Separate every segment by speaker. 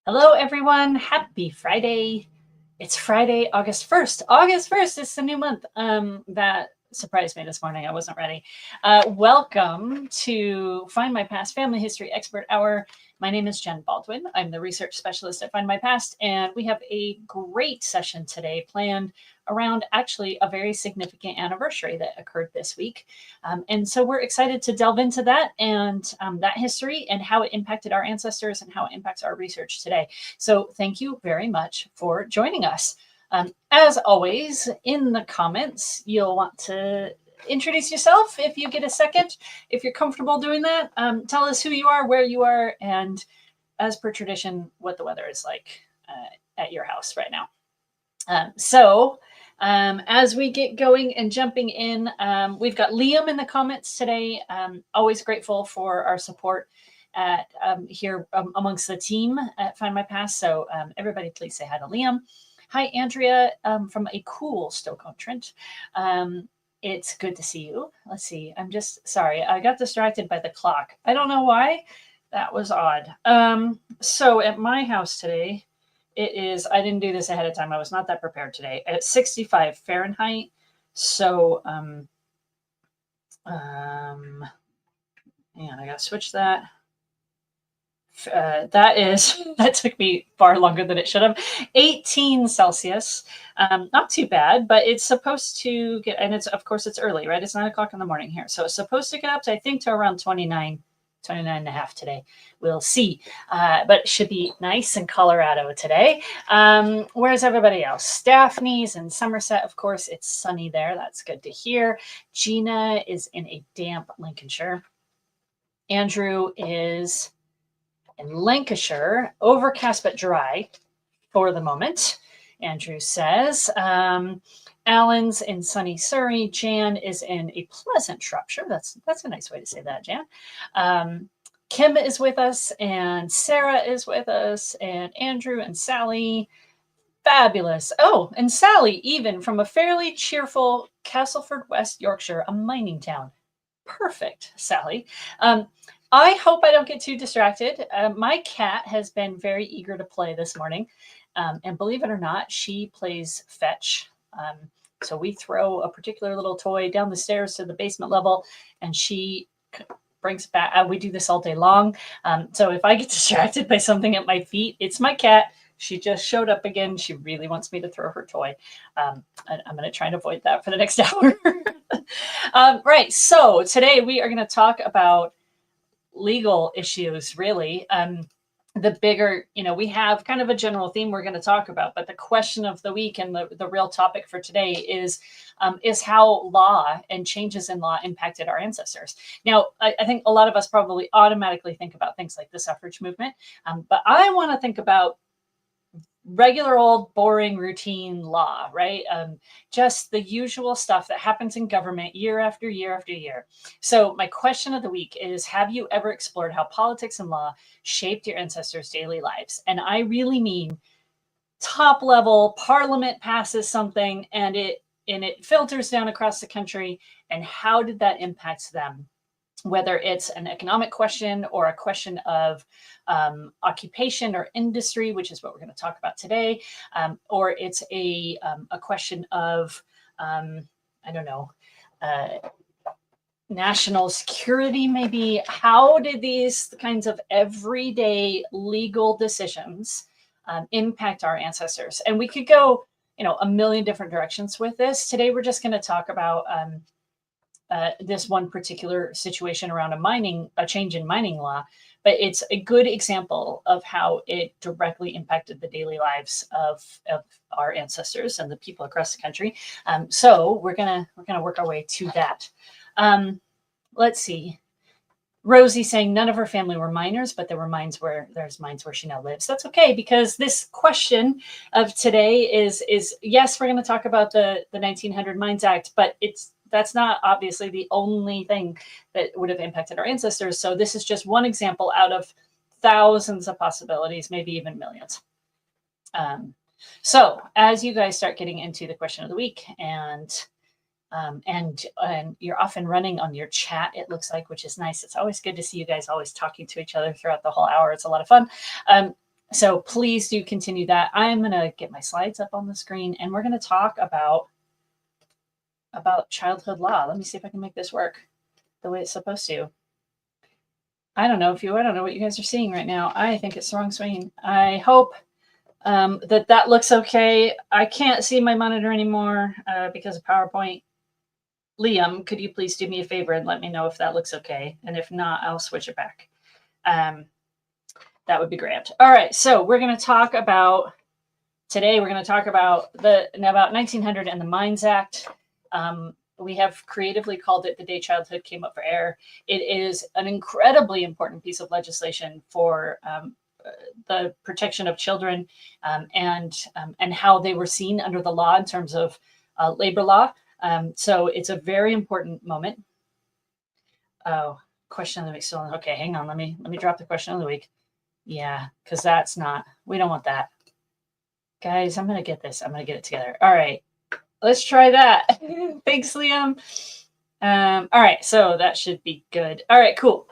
Speaker 1: Hello, everyone. Happy Friday. It's Friday, August 1st. August 1st is the new month. That surprised me this morning. I wasn't ready. Welcome to Find My Past Family History Expert Hour. My name is Jen Baldwin. I'm the research specialist at Find My Past, and we have a great session today planned around actually a very significant anniversary that occurred this week. And so we're excited to delve into that and that history and how it impacted our ancestors and how it impacts our research today. So thank you very much for joining us. As always, in the comments, you'll want to introduce yourself if you get a second. If you're comfortable doing that, tell us who you are, where you are, and as per tradition, what the weather is like at your house right now. As we get going and jumping in, we've got Liam in the comments today. Always grateful for our support at here amongst the team at Find My Past. So everybody please say hi to Liam. Hi, Andrea from a cool Stoke-on-Trent. It's good to see you. Let's see. I'm just sorry. I got distracted by the clock. I don't know why. That was odd. So at my house today, it is, I didn't do this ahead of time. I was not that prepared today. It's 65 Fahrenheit. So, and I gotta switch that. That took me far longer than it should have. 18 Celsius. Not too bad, but it's supposed to get, and it's, of course, it's early, right? It's 9 o'clock in the morning here. So it's supposed to get up to, I think, to around 29 and a half today. We'll see. But it should be nice in Colorado today. Where's everybody else? Daphne's in Somerset, of course. It's sunny there. That's good to hear. Gina is in a damp Lincolnshire. Andrew is in Lancashire, overcast but dry for the moment, Andrew says. Alan's in sunny Surrey. Jan is in a pleasant Shropshire. That's a nice way to say that, Jan. Kim is with us, and Sarah is with us, and Andrew and Sally. Fabulous. Oh, and Sally, even from a fairly cheerful Castleford, West Yorkshire, a mining town. Perfect, Sally. I hope I don't get too distracted. My cat has been very eager to play this morning. And believe it or not, she plays fetch. So we throw a particular little toy down the stairs to the basement level, and she brings it back. We do this all day long. So if I get distracted by something at my feet, it's my cat. She just showed up again. She really wants me to throw her toy. I'm going to try and avoid that for the next hour. Right. So today we are going to talk about legal issues, really. The bigger, we have kind of a general theme we're going to talk about, but the question of the week and the real topic for today is how law and changes in law impacted our ancestors. Now, I think a lot of us probably automatically think about things like the suffrage movement, but I want to think about regular old boring routine law, right? Just the usual stuff that happens in government year after year after year. So my question of the week is, have you ever explored how politics and law shaped your ancestors' daily lives? And I really mean top level. Parliament passes something and it filters down across the country, and how did that impact them? Whether it's an economic question or a question of occupation or industry, which is what we're going to talk about today, or it's a question of, national security, maybe. How did these kinds of everyday legal decisions impact our ancestors? And we could go, a million different directions with this. Today, we're just going to talk about this one particular situation around a change in mining law, but it's a good example of how it directly impacted the daily lives of our ancestors and the people across the country. So we're gonna work our way to that. Let's see. Rosie saying none of her family were miners, but there's mines where she now lives. That's okay, because this question of today is yes, we're going to talk about the 1900 Mines Act, but that's not obviously the only thing that would have impacted our ancestors. So this is just one example out of thousands of possibilities, maybe even millions. So as you guys start getting into the question of the week, and you're off and running on your chat, it looks like, which is nice. It's always good to see you guys always talking to each other throughout the whole hour. It's a lot of fun. So please do continue that. I'm going to get my slides up on the screen, and we're going to talk about childhood law. Let me see if I can make this work the way it's supposed to. I don't know what you guys are seeing right now. I think it's the wrong screen. I hope that looks okay. I can't see my monitor anymore because of PowerPoint. Liam, could you please do me a favor and let me know if that looks okay? And if not, I'll switch it back. That would be great. All right, so we're going to talk about, today we're going to talk about about 1900 and the Mines Act. We have creatively called it the day childhood came up for air. It is an incredibly important piece of legislation for the protection of children and how they were seen under the law in terms of labor law. So it's a very important moment. Oh, question of the week still. Okay, hang on. Let me drop the question of the week. Yeah, because we don't want that. Guys, I'm going to get this. I'm going to get it together. All right. Let's try that. Thanks, Liam. All right, so that should be good. All right, cool.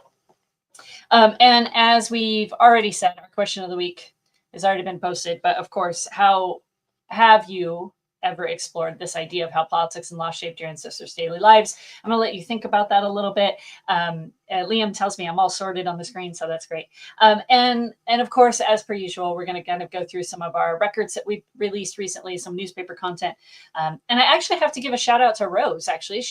Speaker 1: And as we've already said, our question of the week has already been posted. But of course, how have you ever explored this idea of how politics and law shaped your ancestors' daily lives? I'm going to let you think about that a little bit. Liam tells me I'm all sorted on the screen, so that's great. And of course, as per usual, we're going to kind of go through some of our records that we released recently, some newspaper content. And I actually have to give a shout out to Rose. Actually,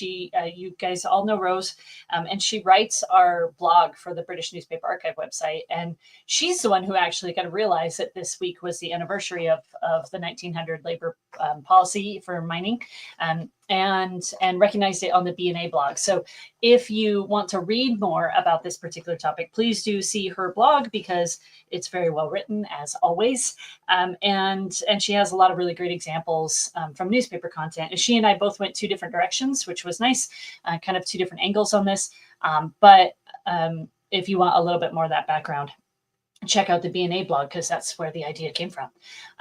Speaker 1: you guys all know Rose, and she writes our blog for the British Newspaper Archive website. And she's the one who actually kind of realized that this week was the anniversary of the 1900 labor policy for mining, and recognized it on the B&A blog. So if you want to read more about this particular topic, please do see her blog because it's very well written, as always. And she has a lot of really great examples from newspaper content. She and I both went two different directions, which was nice, kind of two different angles on this. But if you want a little bit more of that background, check out the B&A blog because that's where the idea came from.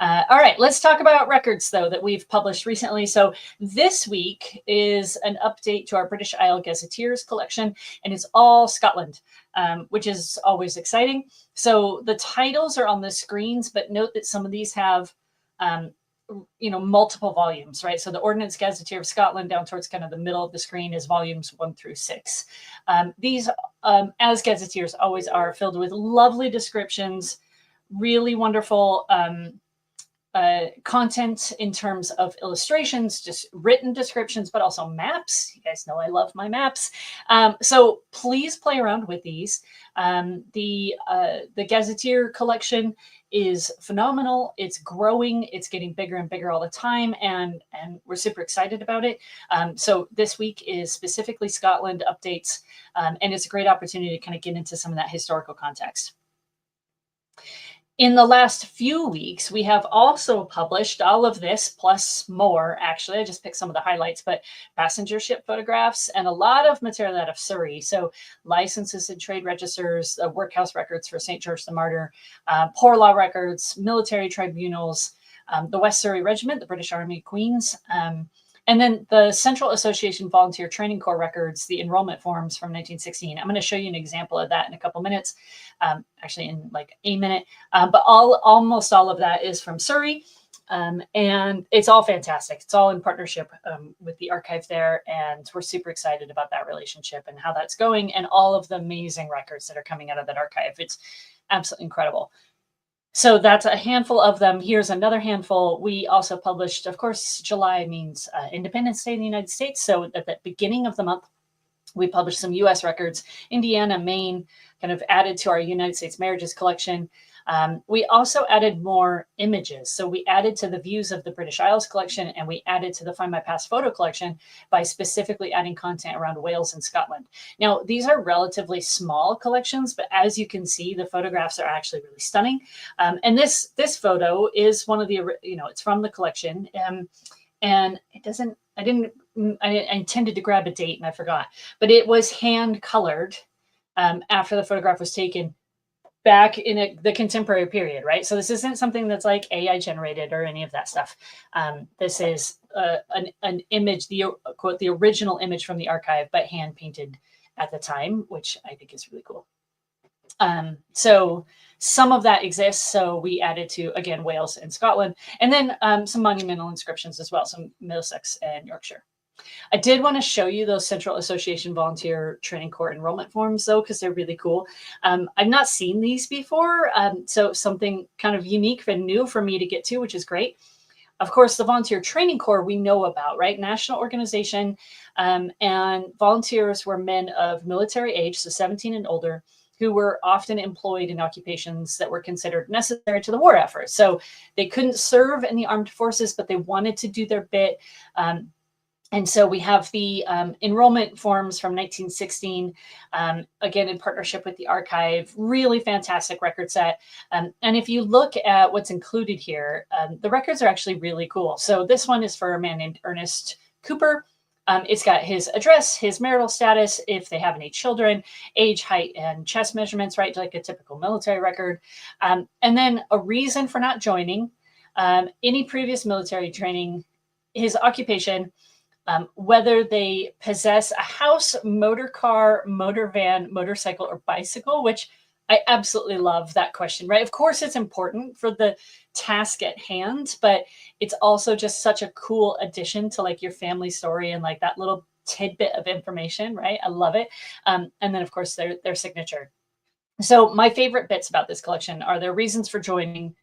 Speaker 1: All right, let's talk about records, though, that we've published recently. So this week is an update to our British Isle Gazetteers collection, and it's all Scotland, which is always exciting. So the titles are on the screens, but note that some of these have multiple volumes, right? So the Ordnance Gazetteer of Scotland down towards kind of the middle of the screen is volumes 1 through 6. These, as gazetteers always are, filled with lovely descriptions, really wonderful content in terms of illustrations, just written descriptions, but also maps. You guys know I love my maps. So please play around with these. The Gazetteer collection is phenomenal. It's growing. It's getting bigger and bigger all the time, and we're super excited about it. So this week is specifically Scotland updates, and it's a great opportunity to kind of get into some of that historical context. In the last few weeks, we have also published all of this, plus more, actually. I just picked some of the highlights, but passenger ship photographs and a lot of material out of Surrey. So licenses and trade registers, workhouse records for St. George the Martyr, poor law records, military tribunals, the West Surrey Regiment, the British Army Queens, and then the Central Association Volunteer Training Corps records, the enrollment forms from 1916. I'm going to show you an example of that in a couple minutes, actually in like a minute. But almost all of that is from Surrey, and it's all fantastic. It's all in partnership with the archive there, and we're super excited about that relationship and how that's going, and all of the amazing records that are coming out of that archive. It's absolutely incredible. So that's a handful of them. Here's another handful. We also published, of course, July means Independence Day in the United States. So at the beginning of the month, we published some U.S. records, Indiana, Maine, kind of added to our United States marriages collection. We also added more images. So we added to the views of the British Isles collection, and we added to the Findmypast photo collection by specifically adding content around Wales and Scotland. Now, these are relatively small collections, but as you can see, the photographs are actually really stunning. And this photo is one of the, it's from the collection. And I intended to grab a date and I forgot, but it was hand colored after the photograph was taken back in the contemporary period, right? So this isn't something that's like AI generated or any of that stuff. This is an image, the original image from the archive, but hand painted at the time, which I think is really cool. So some of that exists. So we added to, again, Wales and Scotland, and then some monumental inscriptions as well, some Middlesex and Yorkshire. I did want to show you those Central Association Volunteer Training Corps enrollment forms, though, because they're really cool. I've not seen these before, so something kind of unique and new for me to get to, which is great. Of course, the Volunteer Training Corps we know about, right? National organization, and volunteers were men of military age, so 17 and older, who were often employed in occupations that were considered necessary to the war effort. So they couldn't serve in the armed forces, but they wanted to do their bit. And so we have the enrollment forms from 1916, again, in partnership with the archive, really fantastic record set. And if you look at what's included here, the records are actually really cool. So this one is for a man named Ernest Cooper. It's got his address, his marital status, if they have any children, age, height, and chest measurements, right? Like a typical military record. And then a reason for not joining, any previous military training, his occupation, whether they possess a house, motor car, motor van, motorcycle, or bicycle, which I absolutely love that question, right? Of course, it's important for the task at hand, but it's also just such a cool addition to like your family story and like that little tidbit of information, right? I love it. And then, of course, their signature. So my favorite bits about this collection are their reasons for joining,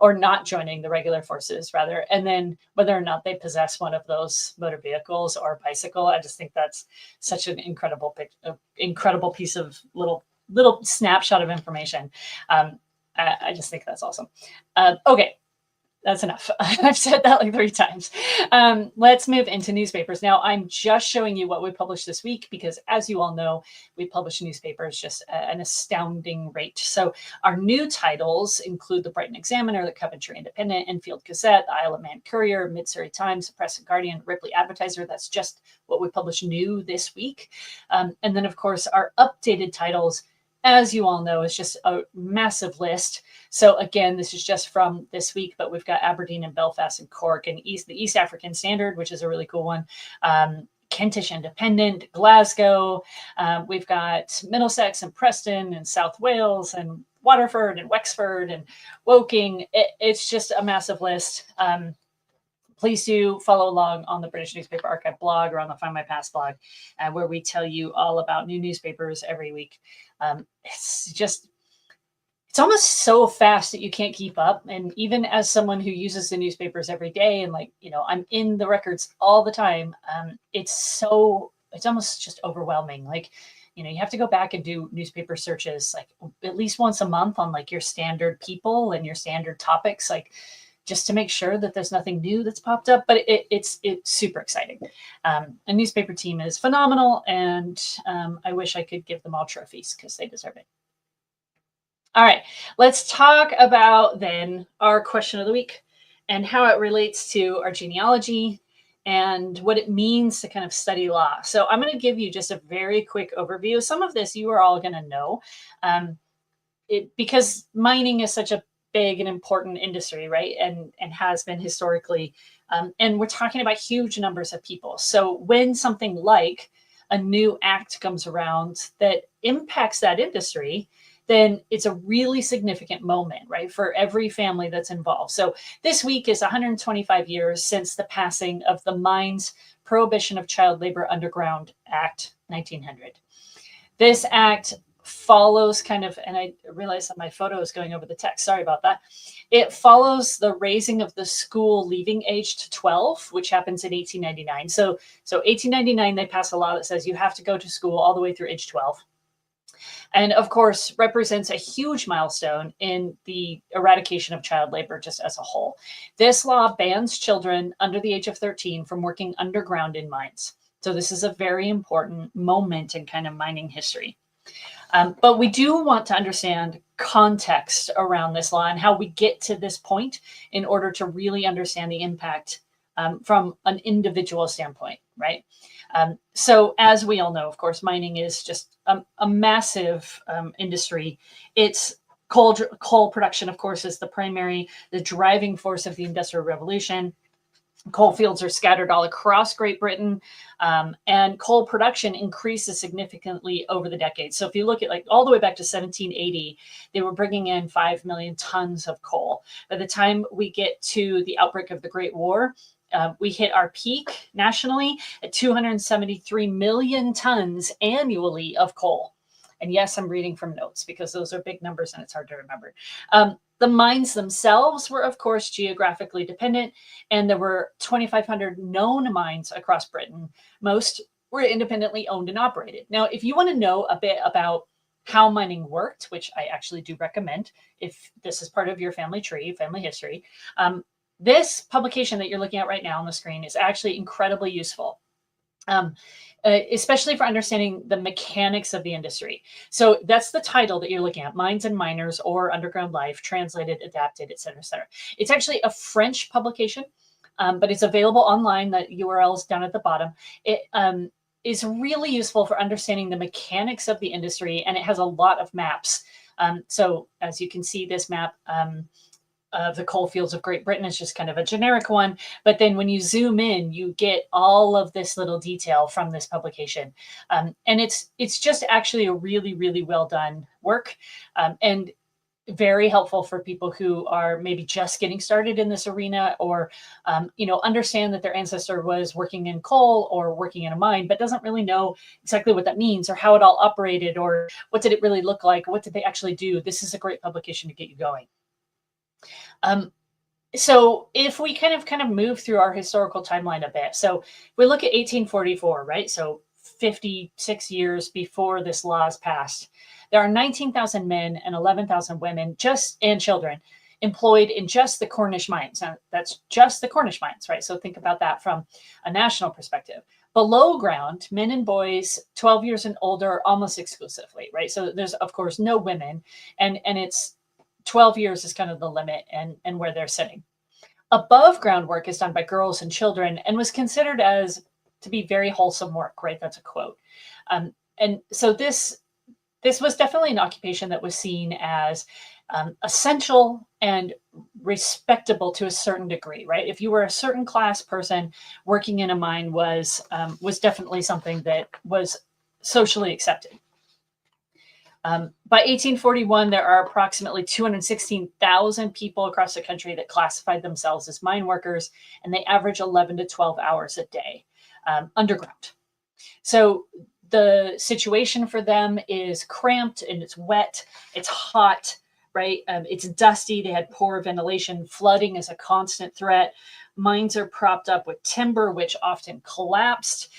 Speaker 1: or not joining the regular forces, rather, and then whether or not they possess one of those motor vehicles or bicycle. I just think that's such an incredible piece of little snapshot of information. I just think that's awesome. Okay, that's enough. I've said that like 3 times. Let's move into newspapers. Now, I'm just showing you what we published this week because, as you all know, we publish newspapers just at an astounding rate. So our new titles include the Brighton Examiner, the Coventry Independent, Enfield Gazette, the Isle of Man Courier, Mid-Surrey Times, the Press and Guardian, Ripley Advertiser. That's just what we published new this week. And then, of course, our updated titles, as you all know, is just a massive list. So again, this is just from this week, but we've got Aberdeen and Belfast and Cork and the East African Standard, which is a really cool one. Kentish Independent, Glasgow. We've got Middlesex and Preston and South Wales and Waterford and Wexford and Woking. It's just a massive list. Please do follow along on the British Newspaper Archive blog or on the Findmypast blog, where we tell you all about new newspapers every week. It's almost so fast that you can't keep up. And even as someone who uses the newspapers every day and I'm in the records all the time, it's almost just overwhelming. You have to go back and do newspaper searches like at least once a month on like your standard people and your standard topics, just to make sure that there's nothing new that's popped up. But it's super exciting. A newspaper team is phenomenal, and I wish I could give them all trophies because they deserve it. All right, let's talk about then our question of the week and how it relates to our genealogy and what it means to kind of study law. So I'm going to give you just a very quick overview. Some of this you are all going to know, because mining is such a big and important industry, right? And has been historically. And we're talking about huge numbers of people. So when something like a new act comes around that impacts that industry, then it's a really significant moment, right, for every family that's involved. So this week is 125 years since the passing of the Mines Prohibition of Child Labor Underground Act 1900. This act follows and I realize that my photo is going over the text. Sorry about that. It follows the raising of the school leaving age to 12, which happens in 1899. So 1899, they pass a law that says you have to go to school all the way through age 12. And of course, represents a huge milestone in the eradication of child labor just as a whole. This law bans children under the age of 13 from working underground in mines. So this is a very important moment in kind of mining history. But we do want to understand context around this law and how we get to this point in order to really understand the impact from an individual standpoint, right? So as we all know, of course, mining is just a massive industry. It's coal production, of course, is the driving force of the Industrial Revolution. Coal fields are scattered all across Great Britain, and coal production increases significantly over the decades. So if you look at like all the way back to 1780, they were bringing in 5 million tons of coal. By the time we get to the outbreak of the Great War, we hit our peak nationally at 273 million tons annually of coal. And yes, I'm reading from notes because those are big numbers and it's hard to remember. The mines themselves were, of course, geographically dependent, and there were 2,500 known mines across Britain. Most were independently owned and operated. Now, if you want to know a bit about how mining worked, which I actually do recommend if this is part of your family tree, family history, this publication that you're looking at right now on the screen is actually incredibly useful. Especially for understanding the mechanics of the industry. So that's the title that you're looking at, Mines and Miners or Underground Life, translated, adapted, et cetera, et cetera. It's actually a French publication, but it's available online. That URL is down at the bottom. It is really useful for understanding the mechanics of the industry, and it has a lot of maps. So as you can see, this map of the coal fields of Great Britain is just kind of a generic one. But then when you zoom in, you get all of this little detail from this publication. And it's just actually a really, really well done work, and very helpful for people who are maybe just getting started in this arena, or understand that their ancestor was working in coal or working in a mine, but doesn't really know exactly what that means or how it all operated or what did it really look like, what did they actually do. This is a great publication to get you going. So if we kind of move through our historical timeline a bit, so we look at 1844, right? So 56 years before this law is passed, there are 19,000 men and 11,000 women and children employed in just the Cornish mines. Now, that's just the Cornish mines, right? So think about that from a national perspective. Below ground, men and boys 12 years and older almost exclusively, right? So there's, of course, no women, and it's 12 years is kind of the limit and where they're sitting. Above ground work is done by girls and children and was considered as to be very wholesome work, right? That's a quote. And so this was definitely an occupation that was seen as essential and respectable to a certain degree, right? If you were a certain class person, working in a mine was definitely something that was socially accepted. By 1841, there are approximately 216,000 people across the country that classified themselves as mine workers, and they average 11 to 12 hours a day underground. So the situation for them is cramped and it's wet, it's hot, right? It's dusty, they had poor ventilation, flooding is a constant threat. Mines are propped up with timber, which often collapsed.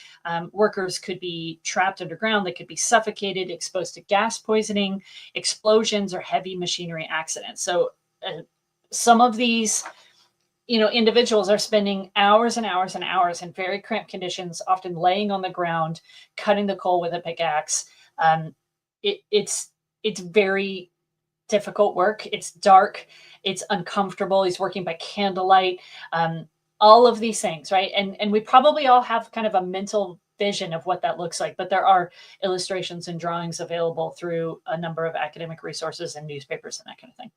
Speaker 1: Workers could be trapped underground. They could be suffocated, exposed to gas poisoning, explosions, or heavy machinery accidents. So some of these, individuals are spending hours and hours and hours in very cramped conditions, often laying on the ground, cutting the coal with a pickaxe. It's very difficult work. It's dark. It's uncomfortable. He's working by candlelight. All of these things, right? And we probably all have kind of a mental vision of what that looks like, but there are illustrations and drawings available through a number of academic resources and newspapers and that kind of thing.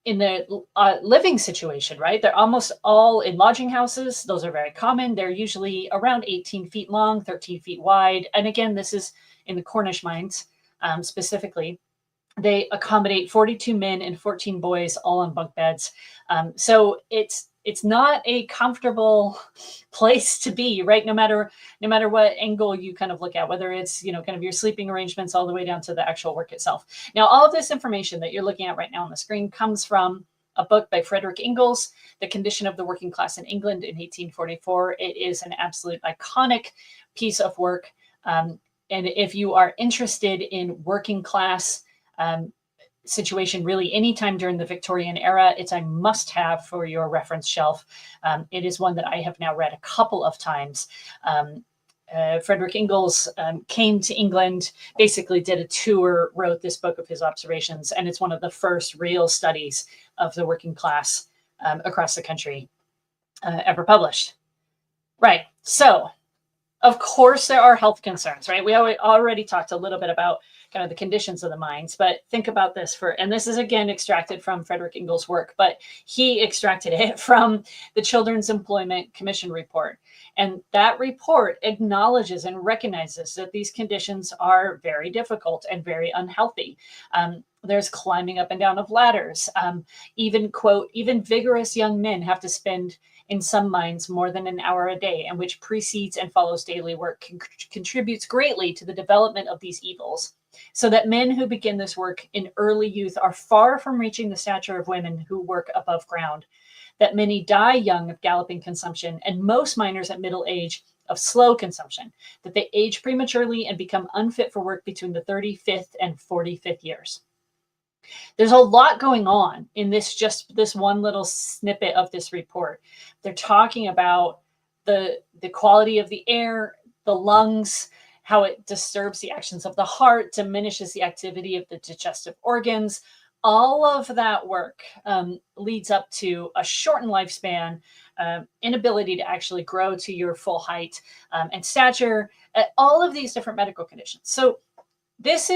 Speaker 1: In the living situation, right? They're almost all in lodging houses. Those are very common. They're usually around 18 feet long, 13 feet wide. And again, this is in the Cornish mines specifically. They accommodate 42 men and 14 boys, all on bunk beds. So it's not a comfortable place to be, right? No matter what angle you kind of look at, whether it's kind of your sleeping arrangements all the way down to the actual work itself. Now, all of this information that you're looking at right now on the screen comes from a book by Frederick Ingalls, The Condition of the Working Class in England in 1844. It is an absolute iconic piece of work. And if you are interested in working class situation really anytime during the Victorian era, it's a must-have for your reference shelf. It is one that I have now read a couple of times. Frederick Ingalls came to England, basically did a tour, wrote this book of his observations, and it's one of the first real studies of the working class across the country ever published. Right, so of course there are health concerns, right? We already talked a little bit about kind of the conditions of the mines. But think about this and this is again extracted from Frederick Ingalls' work, but he extracted it from the Children's Employment Commission report. And that report acknowledges and recognizes that these conditions are very difficult and very unhealthy. There's climbing up and down of ladders. Even, quote, even vigorous young men have to spend in some mines more than an hour a day, and which precedes and follows daily work contributes greatly to the development of these evils. So that men who begin this work in early youth are far from reaching the stature of women who work above ground. That many die young of galloping consumption, and most miners at middle age of slow consumption. That they age prematurely and become unfit for work between the 35th and 45th years. There's a lot going on in just this one little snippet of this report. They're talking about the quality of the air, the lungs, how it disturbs the actions of the heart, diminishes the activity of the digestive organs. All of that work leads up to a shortened lifespan, inability to actually grow to your full height and stature, all of these different medical conditions. So this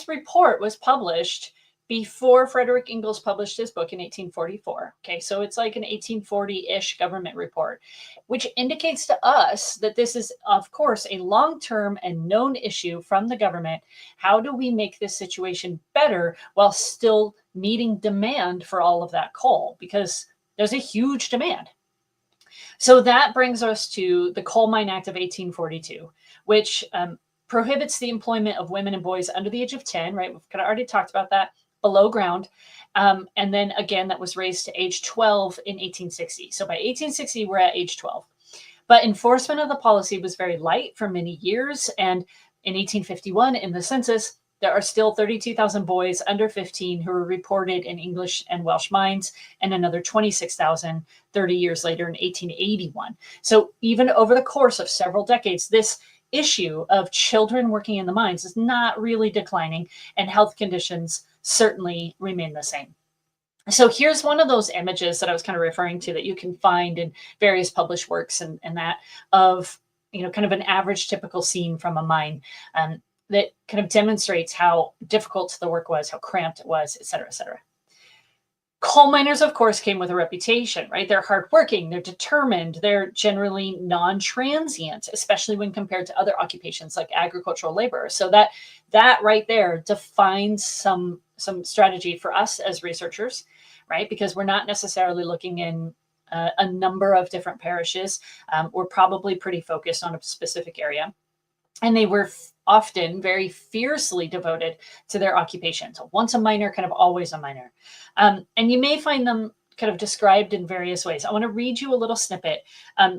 Speaker 1: report was published before Frederick Ingalls published his book in 1844. Okay, so it's like an 1840-ish government report, which indicates to us that this is, of course, a long-term and known issue from the government. How do we make this situation better while still meeting demand for all of that coal? Because there's a huge demand. So that brings us to the Coal Mine Act of 1842, which prohibits the employment of women and boys under the age of 10, right? We've kind of already talked about that. Below ground. And then again, that was raised to age 12 in 1860. So by 1860, we're at age 12. But enforcement of the policy was very light for many years. And in 1851, in the census, there are still 32,000 boys under 15 who were reported in English and Welsh mines, and another 26,000 30 years later in 1881. So even over the course of several decades, this issue of children working in the mines is not really declining, and health conditions certainly remain the same. So here's one of those images that I was kind of referring to that you can find in various published works and that of, kind of an average typical scene from a mine that kind of demonstrates how difficult the work was, how cramped it was, et cetera, et cetera. Coal miners, of course, came with a reputation, right? They're hardworking, they're determined, they're generally non-transient, especially when compared to other occupations like agricultural labor. So that right there defines some strategy for us as researchers, right? Because we're not necessarily looking in a number of different parishes. We're probably pretty focused on a specific area. And they were often very fiercely devoted to their occupation. So once a miner, kind of always a miner. And you may find them kind of described in various ways. I want to read you a little snippet.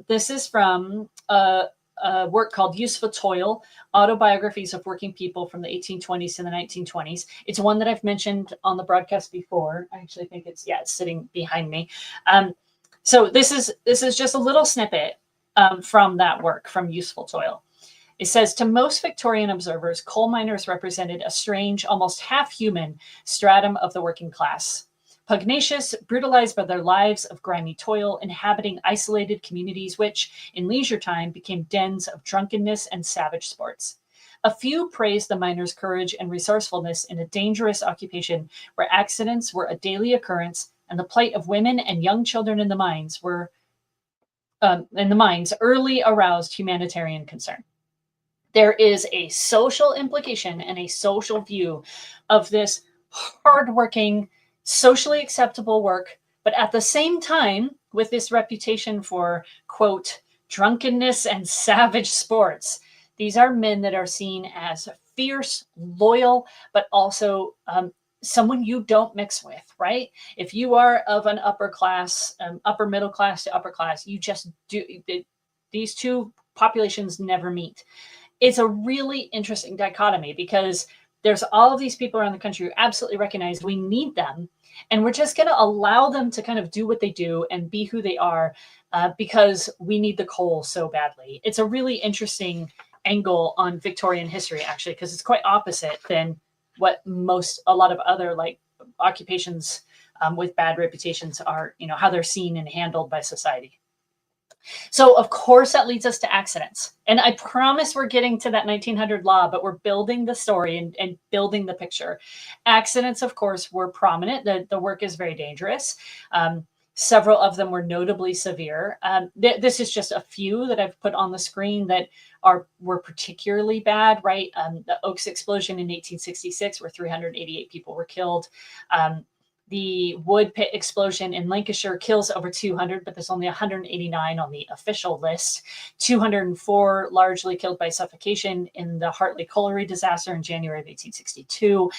Speaker 1: This is from a work called Useful Toil, Autobiographies of Working People from the 1820s to the 1920s. It's one that I've mentioned on the broadcast before. I actually think it's sitting behind me. So this is just a little snippet from that work, from Useful Toil. It says, to most Victorian observers, coal miners represented a strange, almost half-human stratum of the working class. Pugnacious, brutalized by their lives of grimy toil, inhabiting isolated communities which, in leisure time, became dens of drunkenness and savage sports. A few praised the miners' courage and resourcefulness in a dangerous occupation where accidents were a daily occurrence, and the plight of women and young children in the mines early aroused humanitarian concern. There is a social implication and a social view of this hardworking, socially acceptable work, but at the same time, with this reputation for, quote, drunkenness and savage sports. These are men that are seen as fierce, loyal, but also someone you don't mix with, right? If you are of an upper class, upper middle class to upper class, you just do, these two populations never meet. It's a really interesting dichotomy because there's all of these people around the country who absolutely recognize we need them. And we're just going to allow them to kind of do what they do and be who they are because we need the coal so badly. It's a really interesting angle on Victorian history, actually, because it's quite opposite than what a lot of other like occupations with bad reputations are, how they're seen and handled by society. So of course that leads us to accidents. And I promise we're getting to that 1900 law, but we're building the story and building the picture. Accidents, of course, were prominent. The work is very dangerous. Several of them were notably severe. This is just a few that I've put on the screen that were particularly bad, right? The Oaks explosion in 1866, where 388 people were killed. The wood pit explosion in Lancashire kills over 200, but there's only 189 on the official list. 204 largely killed by suffocation in the Hartley Colliery disaster in January of 1862,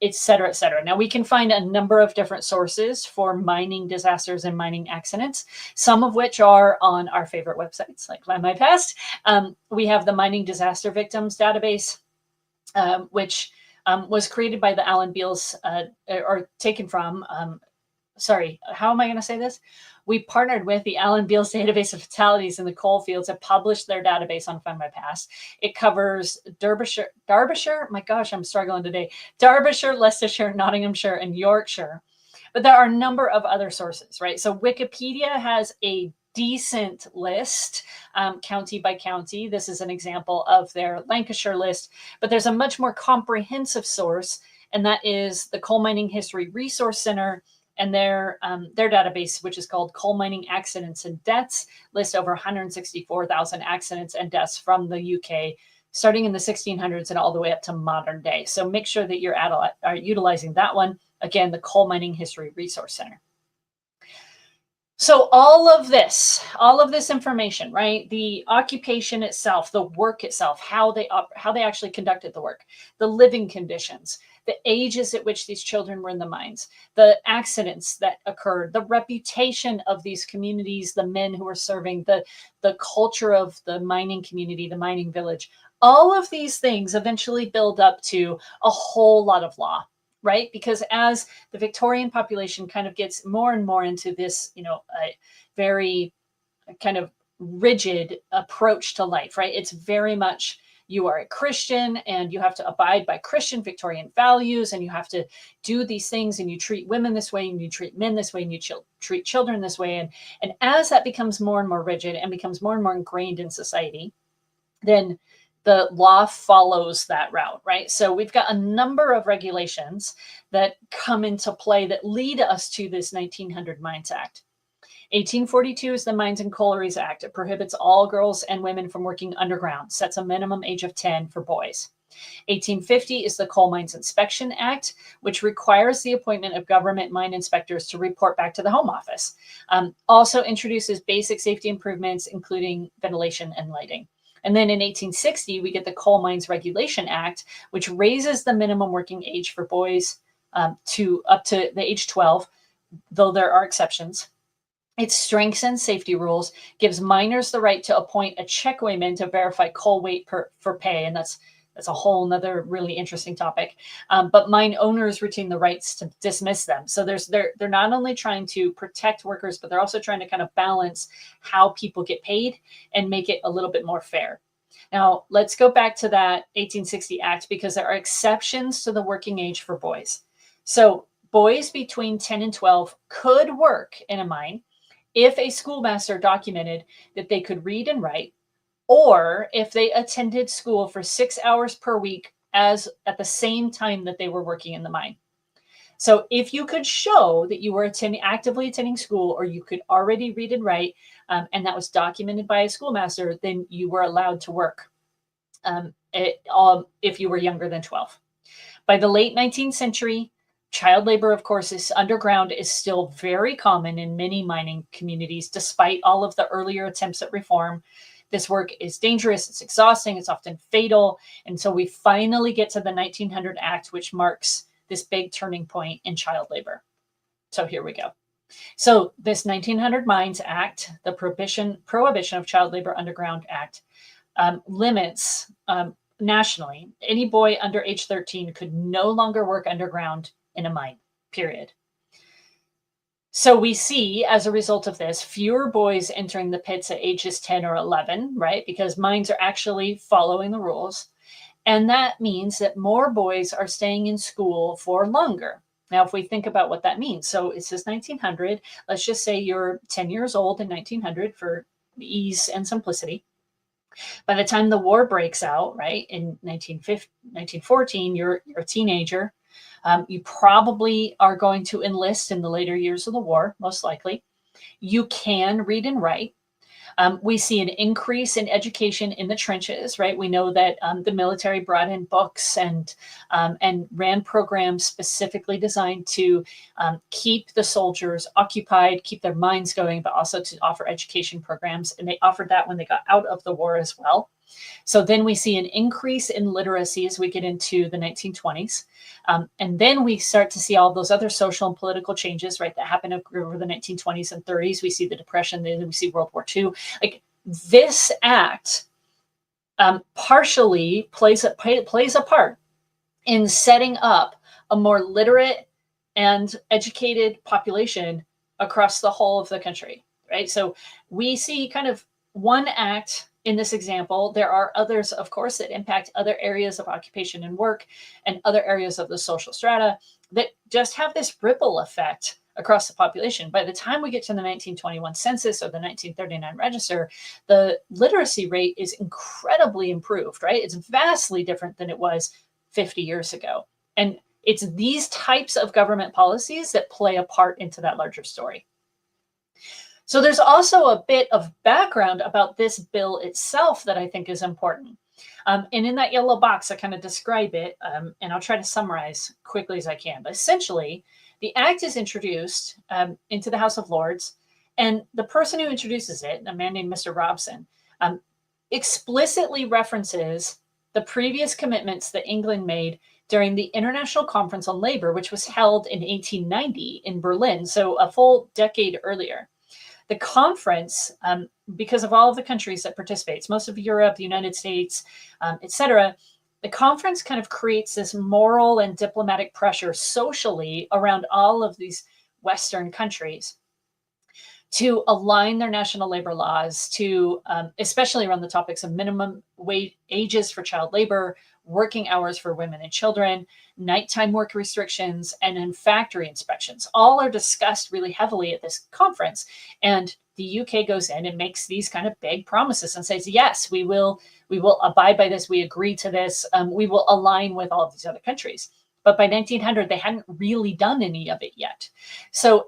Speaker 1: et cetera, et cetera. Now, we can find a number of different sources for mining disasters and mining accidents, some of which are on our favorite websites like Findmypast. We have the Mining Disaster Victims Database, which was created by the Alan Beals, or taken from, sorry, how am I going to say this? We partnered with the Alan Beals Database of Fatalities in the Coal Fields to publish their database on Findmypast. It covers Derbyshire, my gosh, I'm struggling today, Derbyshire, Leicestershire, Nottinghamshire, and Yorkshire. But there are a number of other sources, right? So Wikipedia has a decent list, county by county. This is an example of their Lancashire list, but there's a much more comprehensive source, and that is the Coal Mining History Resource Center and their database, which is called Coal Mining Accidents and Deaths, lists over 164,000 accidents and deaths from the UK, starting in the 1600s and all the way up to modern day. So make sure that you're utilizing that one. Again, the Coal Mining History Resource Center. So all of this information, right? The occupation itself, the work itself, how they actually conducted the work, the living conditions, the ages at which these children were in the mines, the accidents that occurred, the reputation of these communities, the men who were serving, the culture of the mining community, the mining village. All of these things eventually build up to a whole lot of law, right? Because as the Victorian population kind of gets more and more into this, very kind of rigid approach to life, right? It's very much, you are a Christian and you have to abide by Christian Victorian values, and you have to do these things, and you treat women this way, and you treat men this way, and you treat children this way. And as that becomes more and more rigid and becomes more and more ingrained in society, then the law follows that route, right? So we've got a number of regulations that come into play that lead us to this 1900 Mines Act. 1842 is the Mines and Collieries Act. It prohibits all girls and women from working underground, sets a minimum age of 10 for boys. 1850 is the Coal Mines Inspection Act, which requires the appointment of government mine inspectors to report back to the Home Office. Also introduces basic safety improvements, including ventilation and lighting. And then in 1860, we get the Coal Mines Regulation Act, which raises the minimum working age for boys to up to the age 12, though there are exceptions. It strengthens safety rules, gives miners the right to appoint a checkweighman to verify coal weight for pay, and that's a whole nother really interesting topic. But mine owners retain the rights to dismiss them. So they're not only trying to protect workers, but they're also trying to kind of balance how people get paid and make it a little bit more fair. Now, let's go back to that 1860 Act, because there are exceptions to the working age for boys. So boys between 10 and 12 could work in a mine if a schoolmaster documented that they could read and write, or if they attended school for 6 hours per week at the same time that they were working in the mine. So if you could show that you were actively attending school, or you could already read and write, and that was documented by a schoolmaster, then you were allowed to work if you were younger than 12. By the late 19th century, child labor, of course, underground is still very common in many mining communities, despite all of the earlier attempts at reform. This work is dangerous, it's exhausting, it's often fatal. And so we finally get to the 1900 Act, which marks this big turning point in child labor. So here we go. So this 1900 Mines Act, the Prohibition of Child Labor Underground Act, limits nationally, any boy under age 13 could no longer work underground in a mine, period. So we see, as a result of this, fewer boys entering the pits at ages 10 or 11, right? Because mines are actually following the rules. And that means that more boys are staying in school for longer. Now, if we think about what that means, so it says 1900, let's just say you're 10 years old in 1900 for ease and simplicity. By the time the war breaks out, right, in 1914, you're a teenager. You probably are going to enlist in the later years of the war, most likely. You can read and write. We see an increase in education in the trenches, right? We know that the military brought in books and ran programs specifically designed to keep the soldiers occupied, keep their minds going, but also to offer education programs. And they offered that when they got out of the war as well. So then we see an increase in literacy as we get into the 1920s. And then we start to see all those other social and political changes, right, that happened over the 1920s and 30s. We see the Depression, then we see World War II. Like this act partially plays a part in setting up a more literate and educated population across the whole of the country, right? So we see kind of one act in this example. There are others, of course, that impact other areas of occupation and work and other areas of the social strata that just have this ripple effect across the population. By the time we get to the 1921 census or the 1939 register, the literacy rate is incredibly improved, right? It's vastly different than it was 50 years ago. And it's these types of government policies that play a part into that larger story. So there's also a bit of background about this bill itself that I think is important. And in that yellow box, I kind of describe it, and I'll try to summarize quickly as I can. But essentially, the act is introduced into the House of Lords, and the person who introduces it, a man named Mr. Robson, explicitly references the previous commitments that England made during the International Conference on Labor, which was held in 1890 in Berlin, so a full decade earlier. The conference, because of all of the countries that participates, most of Europe, the United States, etc., the conference kind of creates this moral and diplomatic pressure socially around all of these Western countries to align their national labor laws to, especially around the topics of minimum wage ages for child labor, working hours for women and children, nighttime work restrictions, and then factory inspections. All are discussed really heavily at this conference. And the UK goes in and makes these kind of big promises and says, yes, we will abide by this. We agree to this. We will align with all of these other countries. But by 1900, they hadn't really done any of it yet. So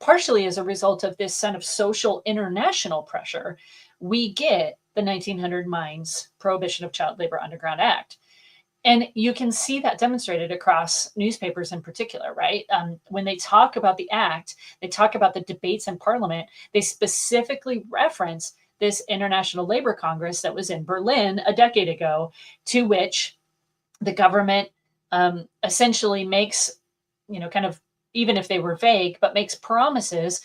Speaker 1: partially as a result of this kind of social international pressure, we get the 1900 Mines Prohibition of Child Labor Underground Act. And you can see that demonstrated across newspapers in particular, right? When they talk about the act, they talk about the debates in Parliament, they specifically reference this International Labor Congress that was in Berlin a decade ago, to which the government essentially makes, kind of, even if they were vague, but makes promises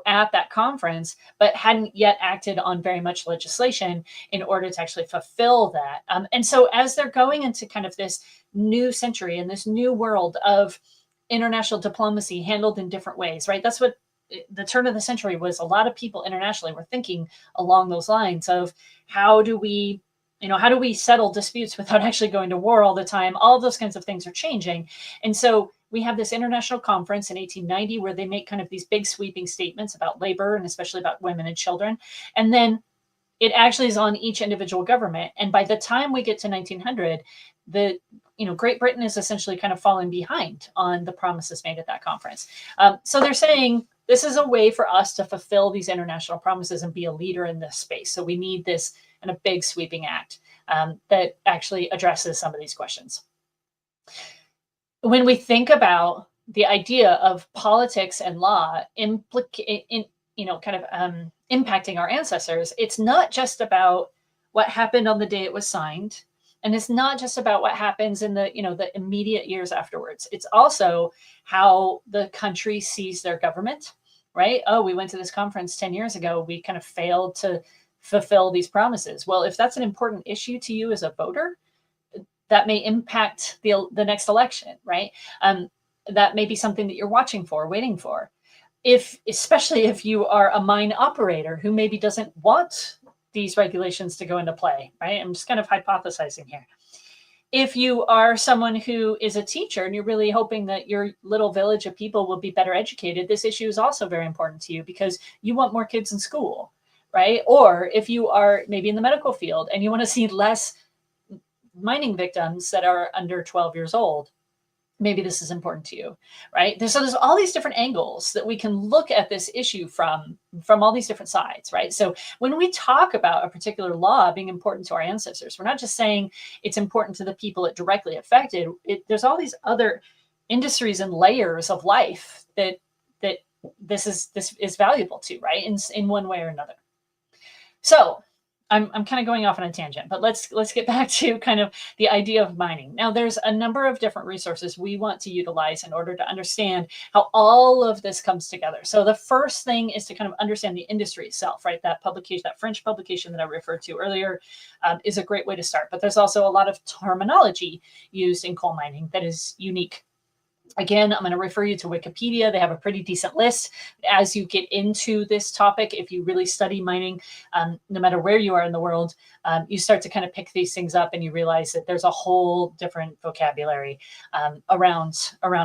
Speaker 1: at that conference, but hadn't yet acted on very much legislation in order to actually fulfill that. And so as they're going into kind of this new century and this new world of international diplomacy handled in different ways, right? That's what the turn of the century was. A lot of people internationally were thinking along those lines of how do we settle disputes without actually going to war all the time? All of those kinds of things are changing. And so we have this international conference in 1890 where they make kind of these big sweeping statements about labor and especially about women and children. And then it actually is on each individual government. And by the time we get to 1900, Great Britain is essentially kind of falling behind on the promises made at that conference. So they're saying this is a way for us to fulfill these international promises and be a leader in this space. So we need this and a big sweeping act that actually addresses some of these questions. When we think about the idea of politics and law impacting our ancestors, it's not just about what happened on the day it was signed, and it's not just about what happens in the immediate years afterwards. It's also how the country sees their government, right? Oh, we went to this conference 10 years ago. We kind of failed to fulfill these promises. Well, if that's an important issue to you as a voter, that may impact the next election, right? That may be something that you're watching for, waiting for. Especially if you are a mine operator who maybe doesn't want these regulations to go into play, right? I'm just kind of hypothesizing here. If you are someone who is a teacher and you're really hoping that your little village of people will be better educated, this issue is also very important to you because you want more kids in school, right? Or if you are maybe in the medical field and you want to see less mining victims that are under 12 years old, maybe this is important to you, right? So there's all these different angles that we can look at this issue from all these different sides, right? So when we talk about a particular law being important to our ancestors, we're not just saying it's important to the people it directly affected. There's all these other industries and layers of life that this is valuable to, right? In one way or another. So I'm kind of going off on a tangent, but let's get back to kind of the idea of mining. Now, there's a number of different resources we want to utilize in order to understand how all of this comes together. So the first thing is to kind of understand the industry itself, right? That publication, that French publication that I referred to earlier, is a great way to start. But there's also a lot of terminology used in coal mining that is unique. Again, I'm going to refer you to Wikipedia. They have a pretty decent list. As you get into this topic, if you really study mining, no matter where you are in the world, you start to kind of pick these things up and you realize that there's a whole different vocabulary around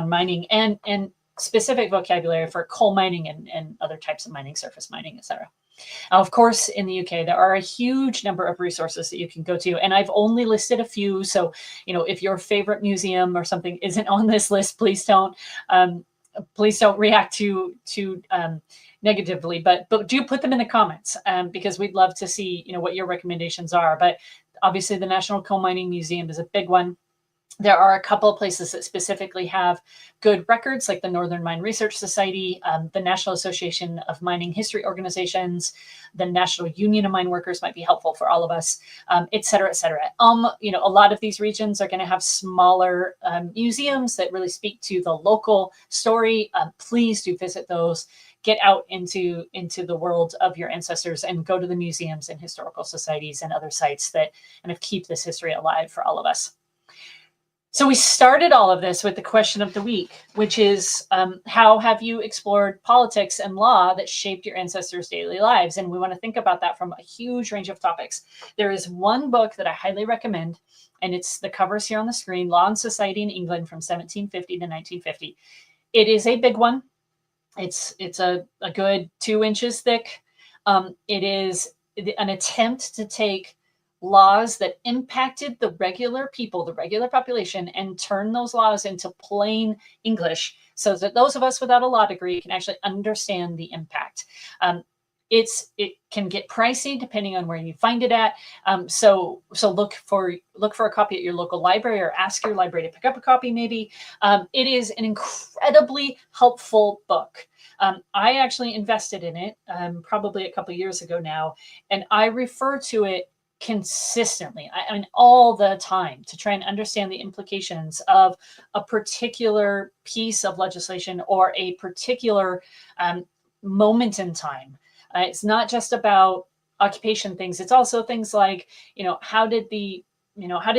Speaker 1: mining and specific vocabulary for coal mining and other types of mining, surface mining, etc. Now, of course, in the UK, there are a huge number of resources that you can go to, and I've only listed a few. So, if your favorite museum or something isn't on this list, please don't react to negatively, but do put them in the comments because we'd love to see what your recommendations are. But obviously, the National Coal Mining Museum is a big one. There are a couple of places that specifically have good records, like the Northern Mine Research Society, the National Association of Mining History Organizations, the National Union of Mine Workers might be helpful for all of us, et cetera, et cetera. A lot of these regions are going to have smaller museums that really speak to the local story. Please do visit those. Get out into the world of your ancestors and go to the museums and historical societies and other sites that kind of keep this history alive for all of us. So we started all of this with the question of the week, which is how have you explored politics and law that shaped your ancestors' daily lives? And we want to think about that from a huge range of topics. There is one book that I highly recommend, and it's the covers here on the screen, Law and Society in England from 1750 to 1950. It is a big one. It's a good 2 inches thick. It is an attempt to take laws that impacted the regular people, the regular population, and turn those laws into plain English so that those of us without a law degree can actually understand the impact. It can get pricey depending on where you find it at. So look for a copy at your local library or ask your library to pick up a copy maybe. It is an incredibly helpful book. I actually invested in it probably a couple years ago now, and I refer to it consistently, I mean, all the time, to try and understand the implications of a particular piece of legislation or a particular moment in time. It's not just about occupation things. It's also things like, how did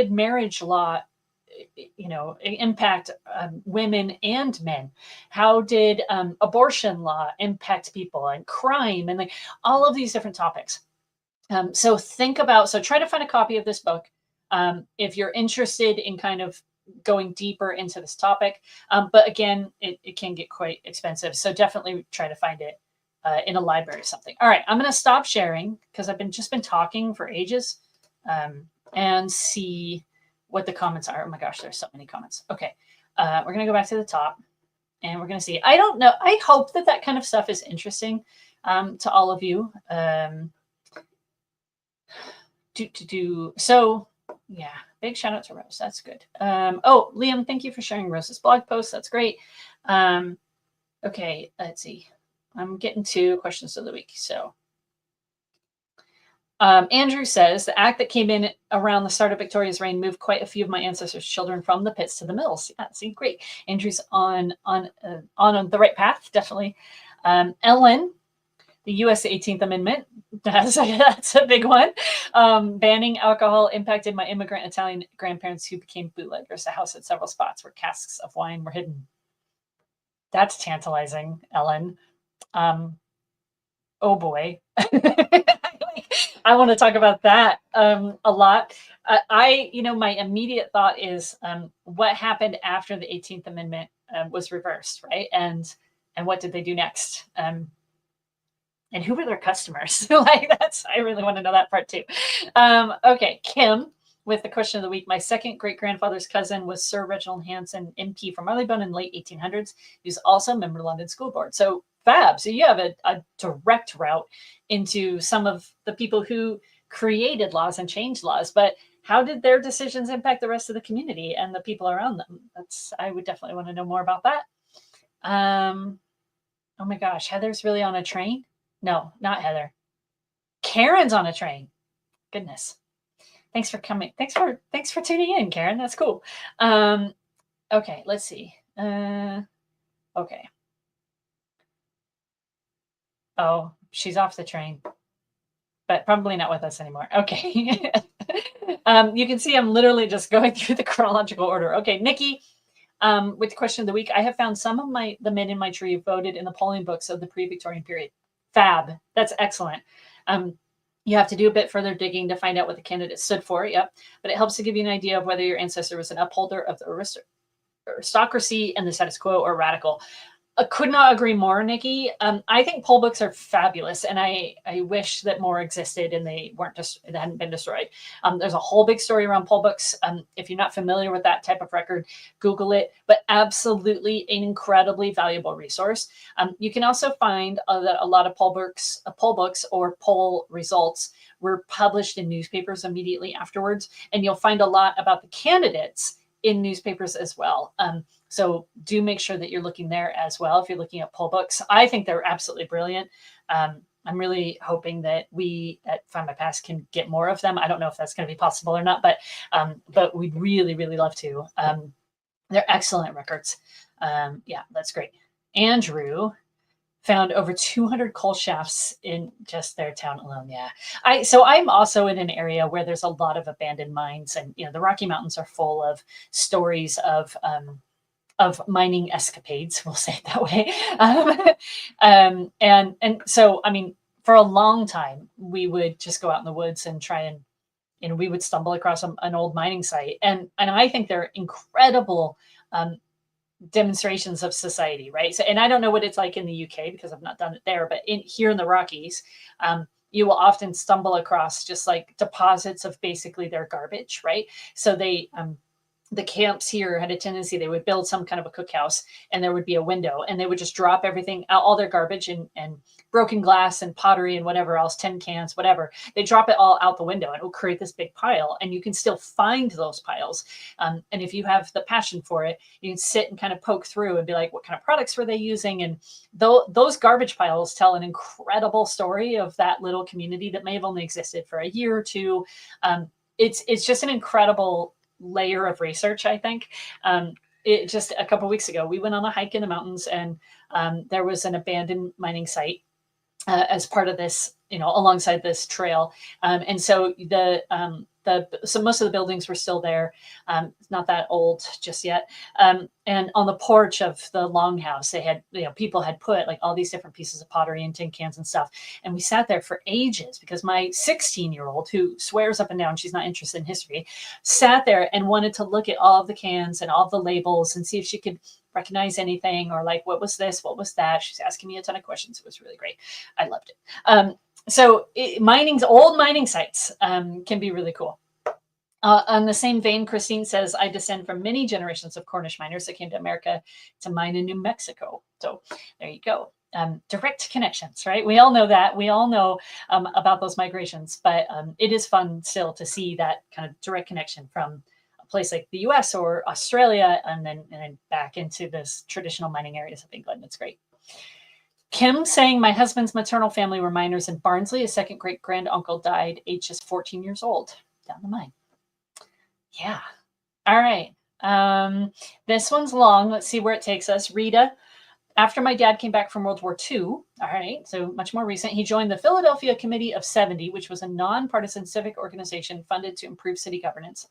Speaker 1: marriage law impact women and men? How did abortion law impact people, and crime, and like all of these different topics? So try to find a copy of this book if you're interested in kind of going deeper into this topic. But again, it can get quite expensive. So definitely try to find it in a library or something. All right, I'm going to stop sharing because I've just been talking for ages and see what the comments are. Oh my gosh, there's so many comments. Okay, we're going to go back to the top and we're going to see. I don't know. I hope that kind of stuff is interesting to all of you. So yeah, big shout out to Rose. That's good. Oh, Liam, thank you for sharing Rose's blog post. That's great. Okay, let's see. I'm getting to questions of the week. So Andrew says the act that came in around the start of Victoria's reign moved quite a few of my ancestors' children from the pits to the mills. Yeah, see, great. Andrew's on the right path, definitely. Ellen, the U.S. 18th Amendment, that's a big one. Banning alcohol impacted my immigrant Italian grandparents who became bootleggers. The house had several spots where casks of wine were hidden. That's tantalizing, Ellen. Oh boy. I want to talk about that a lot. My immediate thought is what happened after the 18th Amendment was reversed, right? And what did they do next? And who were their customers? Like I really want to know that part too. Okay, Kim with the question of the week. My second great grandfather's cousin was Sir Reginald Hanson, MP from Marylebone in the late 1800s. He was also a member of the London School Board. So fab. So you have a direct route into some of the people who created laws and changed laws. But how did their decisions impact the rest of the community and the people around them? I would definitely want to know more about that. Oh my gosh, Heather's really on a train? No, not Heather. Karen's on a train. Goodness. Thanks for coming. Thanks for tuning in, Karen. That's cool. Okay, let's see. Okay. Oh, she's off the train, but probably not with us anymore. Okay. You can see I'm literally just going through the chronological order. Okay, Nikki, with the question of the week, I have found some of the men in my tree voted in the polling books of the pre-Victorian period. Fab. That's excellent. You have to do a bit further digging to find out what the candidate stood for. Yep. But it helps to give you an idea of whether your ancestor was an upholder of the aristocracy and the status quo or radical. I could not agree more, Nikki. I think poll books are fabulous, and I wish that more existed and they hadn't been destroyed. There's a whole big story around poll books. If you're not familiar with that type of record, Google it. But absolutely an incredibly valuable resource. You can also find that a lot of poll books or poll results were published in newspapers immediately afterwards, and you'll find a lot about the candidates in newspapers as well. So do make sure that you're looking there as well if you're looking at poll books. I think they're absolutely brilliant. I'm really hoping that we at Findmypast can get more of them. I don't know if that's going to be possible or not, but we'd really, really love to. They're excellent records. Yeah, that's great. Andrew found over 200 coal shafts in just their town alone. Yeah. So I'm also in an area where there's a lot of abandoned mines, and the Rocky Mountains are full of stories of mining escapades, we'll say it that way. And so, I mean, for a long time, we would just go out in the woods and try and, we would stumble across an old mining site. And I think they're incredible demonstrations of society, right? So, and I don't know what it's like in the UK because I've not done it there, but here in the Rockies, you will often stumble across just like deposits of basically their garbage, right? So the camps here had a tendency, they would build some kind of a cookhouse and there would be a window and they would just drop everything, all their garbage and broken glass and pottery and whatever else, tin cans, whatever. They drop it all out the window and it will create this big pile, and you can still find those piles. And if you have the passion for it, you can sit and kind of poke through and be like, what kind of products were they using? And those garbage piles tell an incredible story of that little community that may have only existed for a year or two. It's just an incredible layer of research, I think. It just a couple of weeks ago, we went on a hike in the mountains, and there was an abandoned mining site as part of this, alongside this trail. And so so most of the buildings were still there. It's not that old just yet. And on the porch of the longhouse, they had, people had put like all these different pieces of pottery and tin cans and stuff. And we sat there for ages because my 16-year-old, who swears up and down she's not interested in history, sat there and wanted to look at all of the cans and all of the labels and see if she could recognize anything, or like, what was this? What was that? She's asking me a ton of questions. It was really great. I loved it. So old mining sites can be really cool. On the same vein, Christine says, I descend from many generations of Cornish miners that came to America to mine in New Mexico. So there you go. Direct connections, right? We all know that. We all know about those migrations, but it is fun still to see that kind of direct connection from a place like the US or Australia and then back into this traditional mining areas of England. It's great. Kim saying, my husband's maternal family were miners in Barnsley. His second great grand uncle died aged just 14 years old down the mine. Yeah. All right. This one's long. Let's see where it takes us. Rita, after my dad came back from World War II, all right, so much more recent, he joined the Philadelphia Committee of 70, which was a nonpartisan civic organization funded to improve city governance,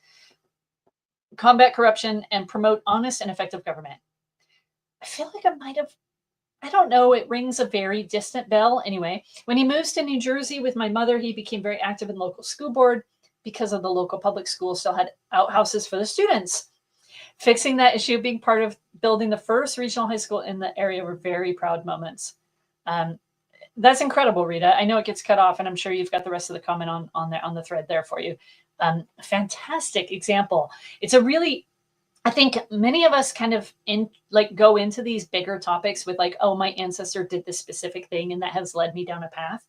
Speaker 1: combat corruption, and promote honest and effective government. I feel like I might have I don't know. It rings a very distant bell. Anyway, when he moves to New Jersey with my mother, he became very active in local school board because of the local public school still had outhouses for the students. Fixing that issue, being part of building the first regional high school in the area were very proud moments. Um, that's incredible, Rita. I know it gets cut off, and I'm sure you've got the rest of the comment on the thread there for you. Fantastic example. It's a really, I think many of us kind of go into these bigger topics with like, oh, my ancestor did this specific thing, and that has led me down a path.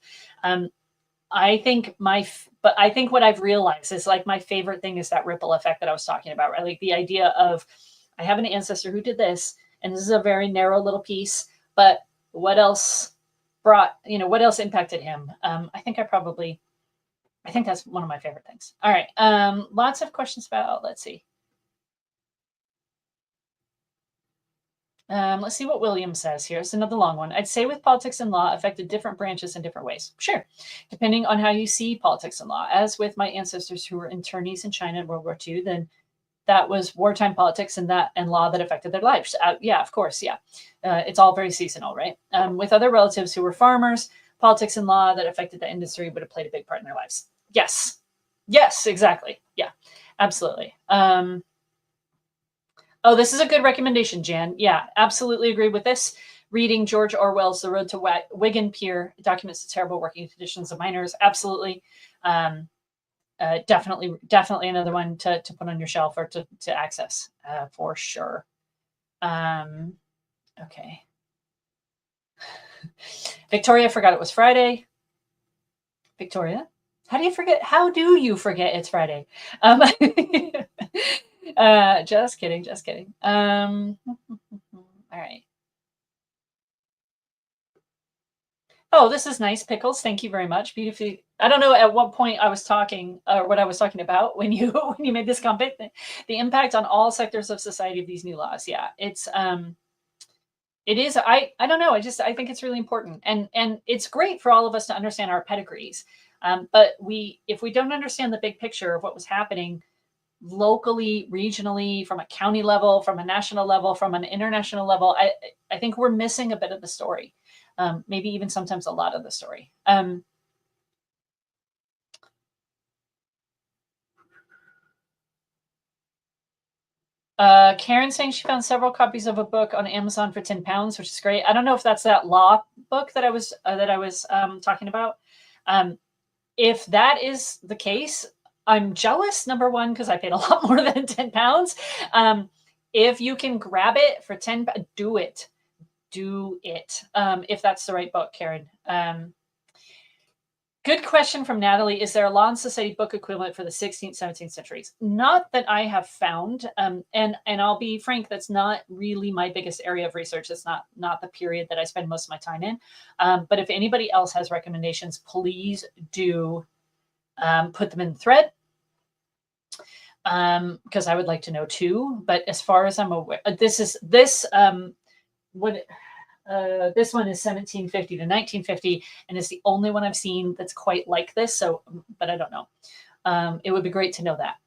Speaker 1: I think what I've realized is like my favorite thing is that ripple effect that I was talking about, right? Like the idea of I have an ancestor who did this, and this is a very narrow little piece, but what else what else impacted him? I think that's one of my favorite things. All right. Lots of questions about, let's see. Let's see what William says here. It's another long one. I'd say with politics and law affected different branches in different ways. Sure. Depending on how you see politics and law. As with my ancestors who were internees in China in World War II, then that was wartime politics and law that affected their lives. Yeah, of course. Yeah. It's all very seasonal, right? With other relatives who were farmers, politics and law that affected the industry would have played a big part in their lives. Yes. Yes, exactly. Yeah, absolutely. Oh, this is a good recommendation, Jan. Yeah, absolutely agree with this. Reading George Orwell's The Road to Wigan Pier documents the terrible working conditions of miners. Absolutely. Definitely another one to put on your shelf or to access for sure. Okay. Victoria forgot it was Friday. Victoria, how do you forget it's Friday? Just kidding. All right. Oh, this is nice. Pickles. Thank you very much. Beautifully. I don't know at what point I was talking or what I was talking about when you made this comment. The impact on all sectors of society of these new laws. Yeah, it is. I don't know. I think it's really important, and it's great for all of us to understand our pedigrees. But if we don't understand the big picture of what was happening locally, regionally, from a county level, from a national level, from an international level, I think we're missing a bit of the story. Maybe even sometimes a lot of the story. Karen saying she found several copies of a book on Amazon for £10, which is great. I don't know if that's that law book that I was talking about. If that is the case, I'm jealous, number one, because I paid a lot more than £10. If you can grab it for $10, do it. If that's the right book, Karen. Good question from Natalie. Is there a law and society book equivalent for the 16th, 17th centuries? Not that I have found. And I'll be frank, that's not really my biggest area of research. That's not the period that I spend most of my time in. But if anybody else has recommendations, please do put them in the thread. Because I would like to know too. But as far as I'm aware, this one is 1750 to 1950, and it's the only one I've seen that's quite like this. So, but I don't know. It would be great to know that.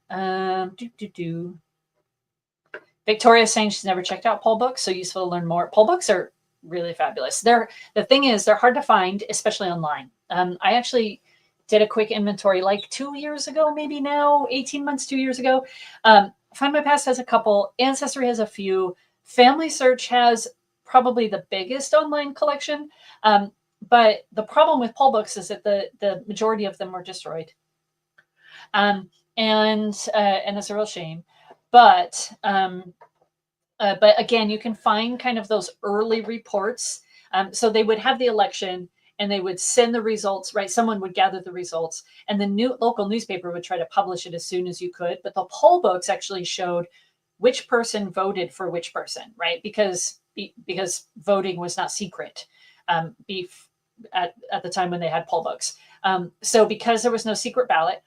Speaker 1: Victoria saying she's never checked out poll books, so useful to learn more. Poll books are really fabulous. The thing is, they're hard to find, especially online. I actually did a quick inventory like 2 years ago, maybe now, 18 months, 2 years ago. Findmypast has a couple. Ancestry has a few. Family Search has probably the biggest online collection. But the problem with poll books is that the majority of them were destroyed. And it's a real shame. But again, you can find kind of those early reports. So they would have the election and they would send the results, right? Someone would gather the results and the local newspaper would try to publish it as soon as you could. But the poll books actually showed which person voted for which person, right? Because voting was not secret at the time when they had poll books. So because there was no secret ballot,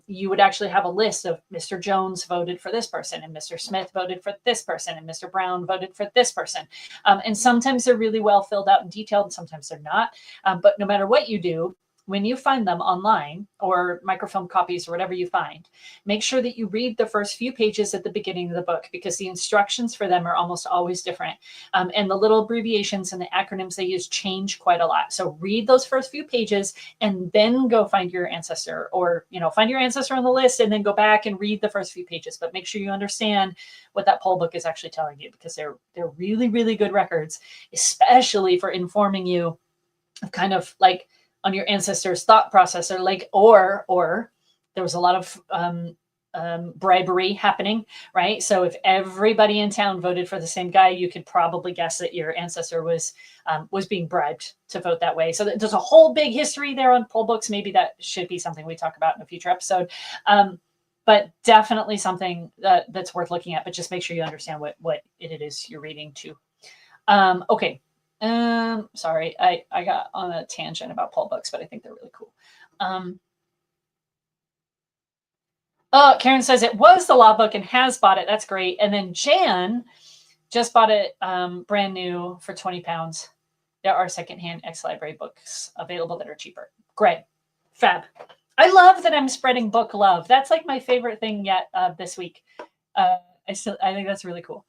Speaker 1: you would actually have a list of Mr. Jones voted for this person and Mr. Smith voted for this person and Mr. Brown voted for this person. And sometimes they're really well filled out and detailed and sometimes they're not. But no matter what you do, when you find them online or microfilm copies or whatever you find, make sure that you read the first few pages at the beginning of the book, because the instructions for them are almost always different. And the little abbreviations and the acronyms they use change quite a lot. So read those first few pages and then go find your ancestor, or, find your ancestor on the list and then go back and read the first few pages. But make sure you understand what that poll book is actually telling you, because they're really, really good records, especially for informing you of kind of like on your ancestors' thought process, or there was a lot of bribery happening, right? So if everybody in town voted for the same guy, you could probably guess that your ancestor was being bribed to vote that way. So there's a whole big history there on poll books. Maybe that should be something we talk about in a future episode. But definitely something that's worth looking at, but just make sure you understand what it is you're reading too. Okay. Sorry, I got on a tangent about poll books, but I think they're really cool. Oh, Karen says it was the law book and has bought it. That's great. And then Jan just bought it brand new for £20. There are secondhand ex-library books available that are cheaper. Great. Fab. I love that I'm spreading book love. That's like my favorite thing yet this week. I think that's really cool.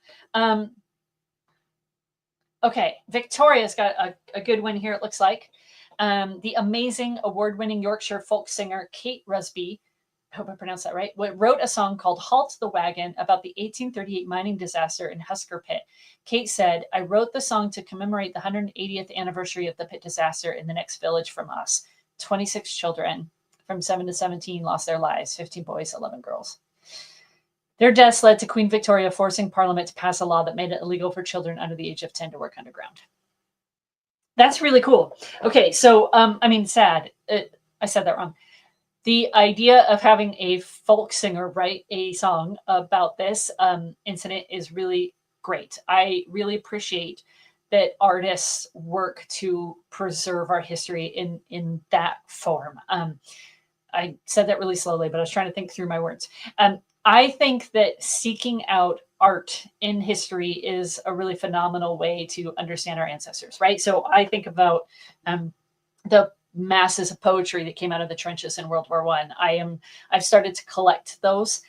Speaker 1: Okay, Victoria's got a good one here, it looks like. The amazing award-winning Yorkshire folk singer Kate Rusby, I hope I pronounced that right, wrote a song called Halt the Wagon about the 1838 mining disaster in Husker Pit. Kate said, I wrote the song to commemorate the 180th anniversary of the pit disaster in the next village from us. 26 children from 7 to 17 lost their lives, 15 boys, 11 girls. Their deaths led to Queen Victoria forcing Parliament to pass a law that made it illegal for children under the age of 10 to work underground. That's really cool. Okay, so, sad. I said that wrong. The idea of having a folk singer write a song about this incident is really great. I really appreciate that artists work to preserve our history in that form. I said that really slowly, but I was trying to think through my words. I think that seeking out art in history is a really phenomenal way to understand our ancestors, right? So I think about the masses of poetry that came out of the trenches in World War I. I've started to collect those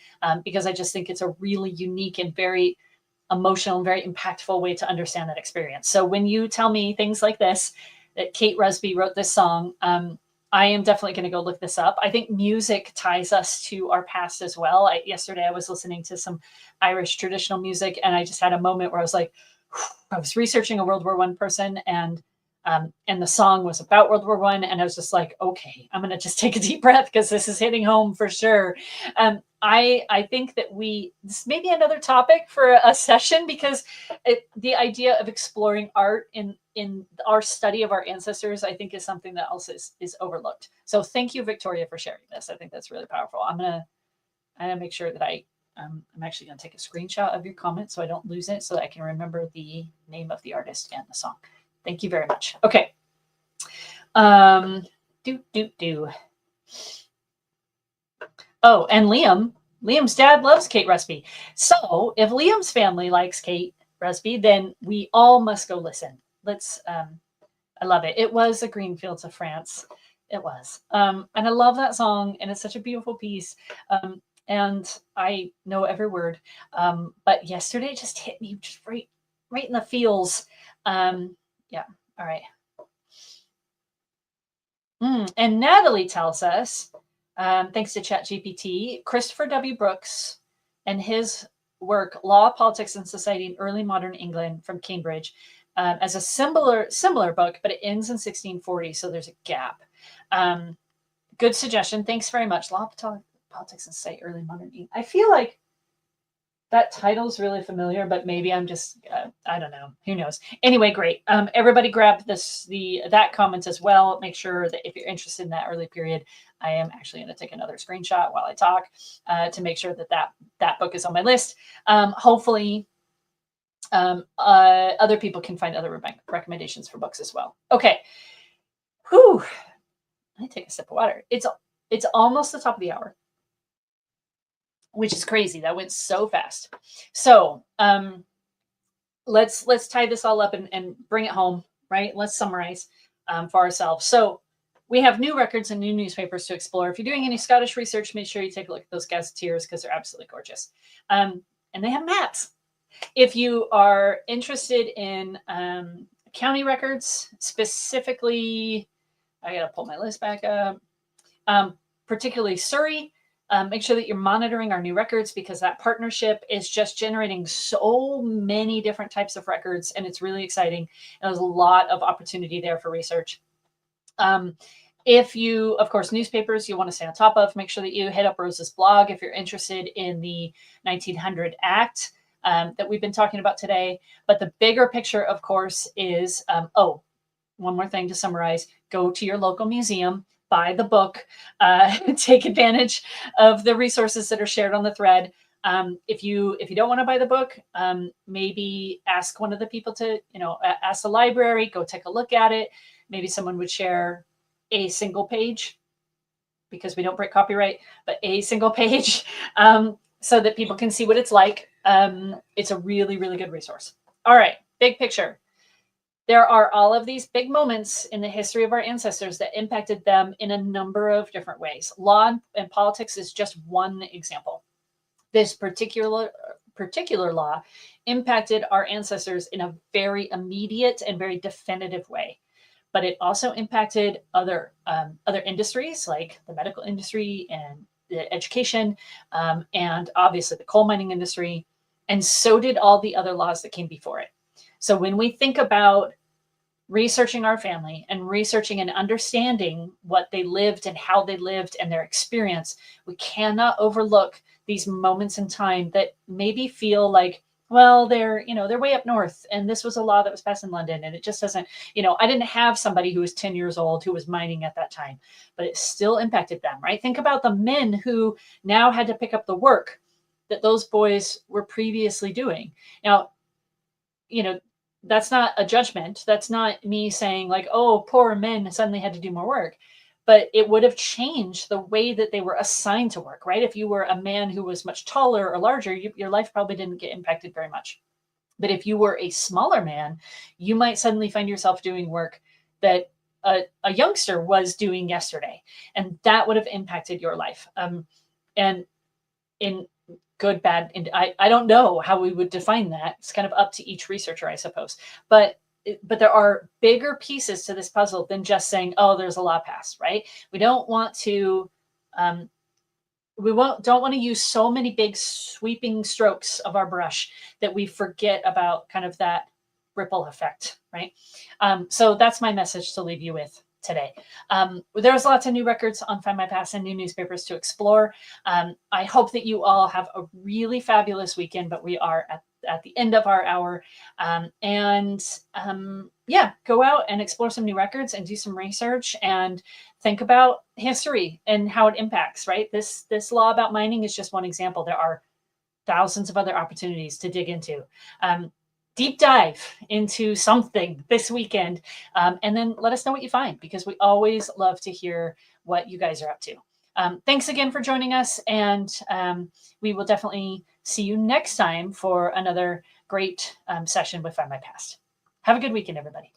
Speaker 1: because I just think it's a really unique and very emotional and very impactful way to understand that experience. So when you tell me things like this, that Kate Rusby wrote this song, I am definitely going to go look this up. I think music ties us to our past as well. Yesterday I was listening to some Irish traditional music, and I just had a moment where I was like, I was researching a World War I person, and the song was about World War I, and I was just like, okay, I'm going to just take a deep breath because this is hitting home for sure. I think that this may be another topic for a session, because the idea of exploring art in our study of our ancestors, I think, is something that also is overlooked. So thank you, Victoria, for sharing this. I think that's really powerful. I'm gonna make sure that I'm actually gonna take a screenshot of your comment so I don't lose it, so that I can remember the name of the artist and the song. Thank you very much. Okay. Oh, and Liam's dad loves Kate Rusby. So if Liam's family likes Kate Rusby, then we all must go listen. I love it. It was the green fields of France. It was. And I love that song, and it's such a beautiful piece. And I know every word. But yesterday it just hit me just right in the feels. Yeah. All right. And Natalie tells us, thanks to ChatGPT, Christopher W. Brooks and his work, Law, Politics, and Society in Early Modern England from Cambridge, as a similar book, but it ends in 1640, so there's a gap. Good suggestion. Thanks very much. Law, Politics, and Society, Early Modern England. I feel like that title's really familiar, but maybe I'm just, I don't know. Who knows? Anyway, great. Everybody grab that comment as well. Make sure that if you're interested in that early period, I am actually going to take another screenshot while I talk to make sure that book is on my list. Hopefully, other people can find other recommendations for books as well. Okay. Whew. Let me take a sip of water. It's almost the top of the hour, which is crazy. That went so fast. So let's tie this all up and bring it home, right? Let's summarize for ourselves. So We have new records and new newspapers to explore. If you're doing any Scottish research, make sure you take a look at those gazetteers because they're absolutely gorgeous. And they have maps. If you are interested in county records, specifically, I got to pull my list back up, particularly Surrey, make sure that you're monitoring our new records because that partnership is just generating so many different types of records, and it's really exciting. And there's a lot of opportunity there for research. If you, of course, newspapers you want to stay on top of, make sure that you hit up Rose's blog if you're interested in the 1900 Act that we've been talking about today. But the bigger picture, of course, is, one more thing to summarize, go to your local museum, buy the book, take advantage of the resources that are shared on the thread. If you don't want to buy the book, maybe ask one of the people to, ask the library, go take a look at it. Maybe someone would share a single page because we don't break copyright, but a single page so that people can see what it's like. It's a really, really good resource. All right, big picture. There are all of these big moments in the history of our ancestors that impacted them in a number of different ways. Law and politics is just one example. This particular law impacted our ancestors in a very immediate and very definitive way. But it also impacted other industries like the medical industry and the education, and obviously the coal mining industry. And so did all the other laws that came before it. So when we think about researching our family and researching and understanding what they lived and how they lived and their experience, we cannot overlook these moments in time that maybe feel like, well, they're way up north, and this was a law that was passed in London, and it just doesn't, I didn't have somebody who was 10 years old who was mining at that time, but it still impacted them, right? Think about the men who now had to pick up the work that those boys were previously doing. Now, that's not a judgment. That's not me saying like, oh, poor men suddenly had to do more work. But it would have changed the way that they were assigned to work, right? If you were a man who was much taller or larger, your life probably didn't get impacted very much. But if you were a smaller man, you might suddenly find yourself doing work that a youngster was doing yesterday. And that would have impacted your life. And in good, bad, and I don't know how we would define that. It's kind of up to each researcher, I suppose. But there are bigger pieces to this puzzle than just saying, oh, there's a law passed, right? We don't want to, don't want to use so many big sweeping strokes of our brush that we forget about kind of that ripple effect, right? So that's my message to leave you with today. There's lots of new records on Findmypast and new newspapers to explore. I hope that you all have a really fabulous weekend, but we are at the end of our hour. Yeah, go out and explore some new records and do some research and think about history and how it impacts, right? This law about mining is just one example. There are thousands of other opportunities to dig into. Deep dive into something this weekend, and then let us know what you find, because we always love to hear what you guys are up to. Thanks again for joining us, and we will definitely see you next time for another great session with Findmypast. Have a good weekend, everybody.